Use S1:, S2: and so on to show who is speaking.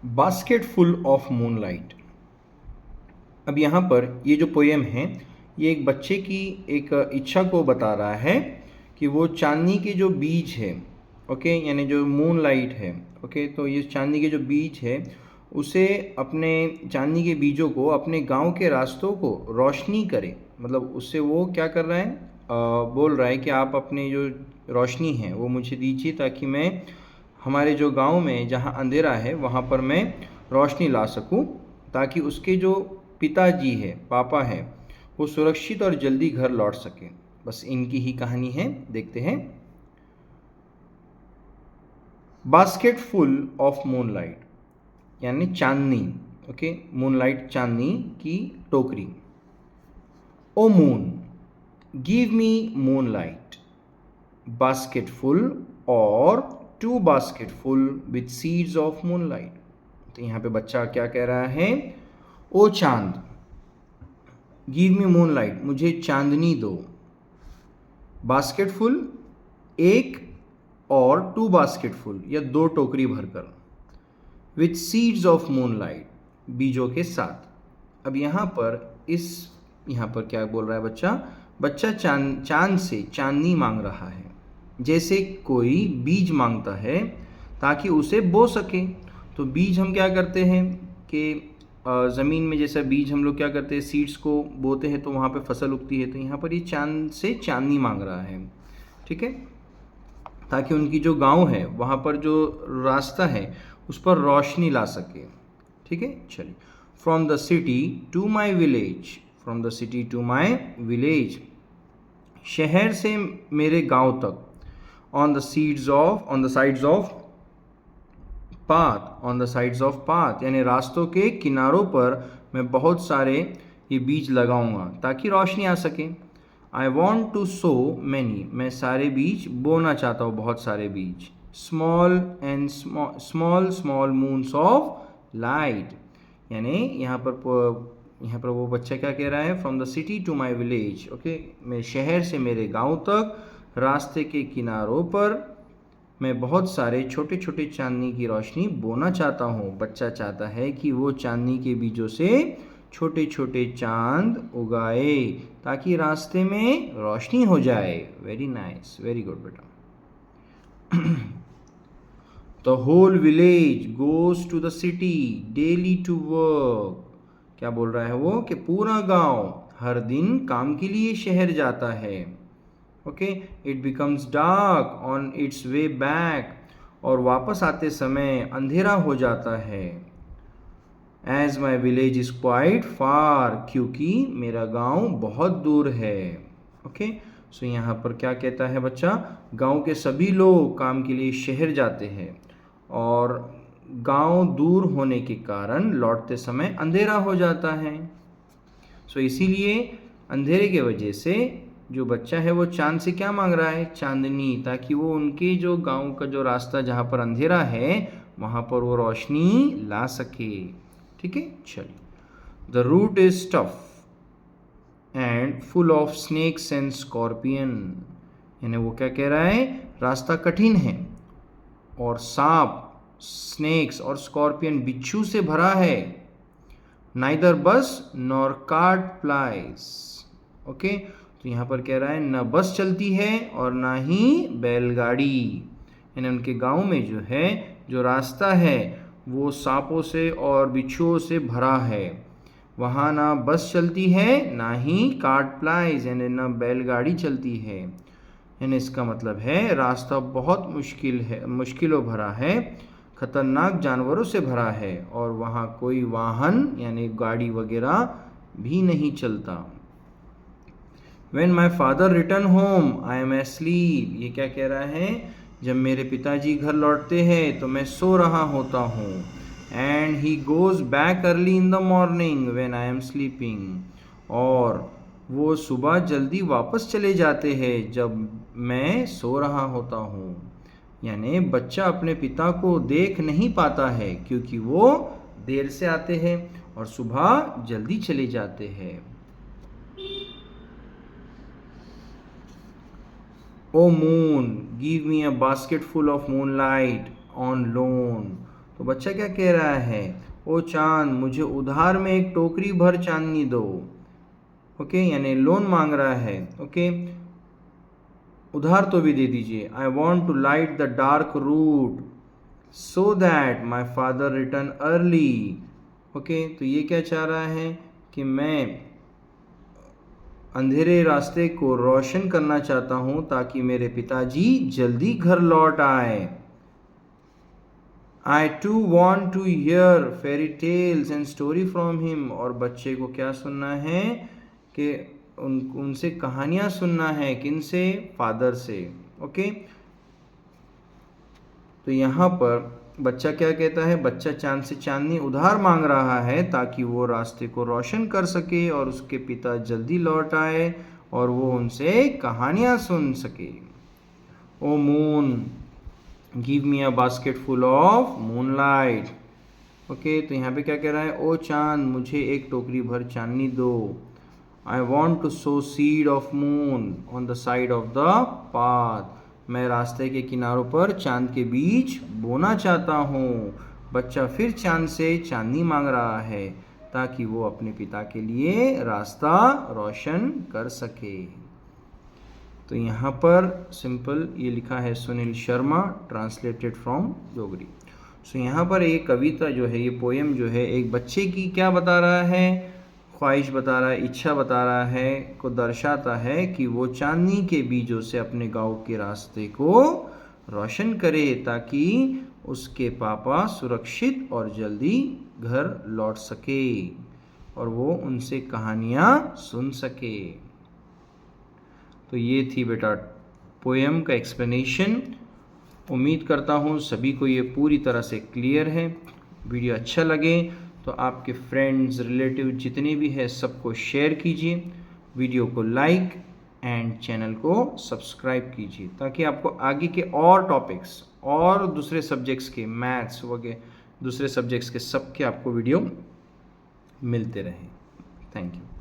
S1: Basket full of moonlight. अब यहाँ पर ये जो पोएम है ये एक बच्चे की एक इच्छा को बता रहा है कि वो चांदनी के जो बीज है, ओके, यानी जो मूनलाइट है, ओके, तो ये चांदनी के जो बीज है उसे अपने चांदनी के बीजों को अपने गांव के रास्तों को रोशनी करे। मतलब उससे वो क्या कर रहा है, बोल रहा है कि आप अपने जो रोशनी है वो मुझे दीजिए ताकि मैं हमारे जो गांव में जहां अंधेरा है वहां पर मैं रोशनी ला सकूं, ताकि उसके जो पिताजी है, पापा है, वो सुरक्षित और जल्दी घर लौट सके। बस इनकी ही कहानी है, देखते हैं। बास्केट फुल ऑफ मूनलाइट यानी चांदनी, ओके, मूनलाइट चांदनी की टोकरी। O moon, give me moonlight, basketful और 2 basketful with seeds of moonlight. तो यहाँ पे बच्चा क्या कह रहा है, ओ चांद, गिव मी मूनलाइट, मुझे चांदनी दो, बास्केटफुल एक और 2 बास्केटफुल या 2 टोकरी भरकर, विथ सीड्स ऑफ मूनलाइट, बीजों के साथ। अब यहाँ पर क्या बोल रहा है बच्चा, बच्चा चांद से चांदनी मांग रहा है, जैसे कोई बीज मांगता है ताकि उसे बो सके। तो बीज हम क्या करते हैं कि ज़मीन में जैसा बीज हम लोग क्या करते हैं, सीड्स को बोते हैं तो वहाँ पे फसल उगती है। तो यहाँ पर ये चांद से चांदनी मांग रहा है, ठीक है, ताकि उनकी जो गांव है वहाँ पर जो रास्ता है उस पर रोशनी ला सके, ठीक है। चलिए, from the city to my village, from the city to my village, शहर से मेरे गांव तक, on the sides of path, on the sides of path यानी रास्तों के किनारों पर मैं बहुत सारे ये बीज लगाऊंगा ताकि रोशनी आ सके। I want to sow many, मैं सारे बीज बोना चाहता हूँ, बहुत सारे बीज। Small small moons of light, यानी यहाँ पर वो बच्चा क्या कह रहा है, from the city to my village, okay, मैं शहर से मेरे गांव तक रास्ते के किनारों पर मैं बहुत सारे छोटे छोटे चांदनी की रोशनी बोना चाहता हूँ। बच्चा चाहता है कि वो चांदनी के बीजों से छोटे छोटे चांद उगाए ताकि रास्ते में रोशनी हो जाए। वेरी नाइस, वेरी गुड बेटा। The whole village goes to the city daily to work, क्या बोल रहा है वो कि पूरा गांव हर दिन काम के लिए शहर जाता है, okay. It becomes dark on its way back, और वापस आते समय अंधेरा हो जाता है। As my village is quite far, क्योंकि मेरा गांव बहुत दूर है, ओके। सो यहाँ पर क्या कहता है बच्चा, गांव के सभी लोग काम के लिए शहर जाते हैं और गांव दूर होने के कारण लौटते समय अंधेरा हो जाता है। सो इसीलिए अंधेरे के वजह से जो बच्चा है वो चांद से क्या मांग रहा है, चांदनी, ताकि वो उनके जो गांव का जो रास्ता जहाँ पर अंधेरा है वहाँ पर वो रोशनी ला सके, ठीक है। चलिए, the route is tough and full of snakes and scorpion, यानी वो क्या कह रहा है, रास्ता कठिन है और सांप, स्नेक्स और स्कॉर्पियन, बिच्छू से भरा है। नाइदर बस नॉर कार्ट प्लाइज, ओके। तो यहाँ पर कह रहा है न बस चलती है और ना ही बैलगाड़ी, यानी उनके गांव में जो है जो रास्ता है वो सांपों से और बिच्छुओं से भरा है। वहाँ ना बस चलती है ना ही कार्ट प्लाइज यानी ना बैलगाड़ी चलती है, यानी इसका मतलब है रास्ता बहुत मुश्किलों भरा है, खतरनाक जानवरों से भरा है और वहाँ कोई वाहन यानी गाड़ी वगैरह भी नहीं चलता। When my father return home, I am asleep, ये क्या कह रहा है, जब मेरे पिताजी घर लौटते हैं तो मैं सो रहा होता हूँ। And he goes back early in the morning when I am sleeping, और वो सुबह जल्दी वापस चले जाते हैं जब मैं सो रहा होता हूँ। यानी बच्चा अपने पिता को देख नहीं पाता है क्योंकि वो देर से आते हैं और सुबह जल्दी चले जाते हैं। Oh moon, give me a basket full of moonlight on loan, तो तो बच्चा क्या कह रहा है, ओ चांद मुझे उधार में एक टोकरी भर चांदनी दो। ओके, यानी लोन मांग रहा है। ओके, उधार तो भी दे दीजिए। I want to light the dark route so that my father return early. Okay, तो ये क्या चाह रहा है कि मैं अंधेरे रास्ते को रोशन करना चाहता हूं ताकि मेरे पिताजी जल्दी घर लौट आए। I too want to hear fairy tales and story from him। और बच्चे को क्या सुनना है कि उनसे कहानियां सुनना है। किनसे? फादर से। ओके, तो यहाँ पर बच्चा क्या कहता है, बच्चा चांद से चांदनी उधार मांग रहा है ताकि वो रास्ते को रोशन कर सके और उसके पिता जल्दी लौट आए और वो उनसे कहानियां सुन सके। Oh moon give me a basket full of moonlight. Okay, तो यहाँ पे क्या कह रहा है, ओ चांद मुझे एक टोकरी भर चांदनी दो। I want to sow seed of moon on the side of the path. मैं रास्ते के किनारों पर चांद के बीज बोना चाहता हूँ। बच्चा फिर चांद से चांदनी मांग रहा है ताकि वो अपने पिता के लिए रास्ता रोशन कर सके। तो यहाँ पर सिंपल ये लिखा है सुनील शर्मा, ट्रांसलेटेड फ्रॉम डोगरी। सो यहाँ पर एक कविता जो है, ये पोएम जो है एक बच्चे की क्या बता रहा है, ख्वाहिश बता रहा है, इच्छा बता रहा है, को दर्शाता है कि वो चांदनी के बीजों से अपने गांव के रास्ते को रोशन करे ताकि उसके पापा सुरक्षित और जल्दी घर लौट सके और वो उनसे कहानियाँ सुन सके। तो ये थी बेटा पोएम का एक्सप्लेनेशन। उम्मीद करता हूँ सभी को ये पूरी तरह से क्लियर है। वीडियो अच्छा लगे तो आपके फ्रेंड्स, रिलेटिव जितने भी हैं सबको शेयर कीजिए, वीडियो को लाइक एंड चैनल को सब्सक्राइब कीजिए ताकि आपको आगे के और टॉपिक्स और दूसरे सब्जेक्ट्स के, मैथ्स वगैरह दूसरे सब्जेक्ट्स के सबके आपको वीडियो मिलते रहें। Thank you.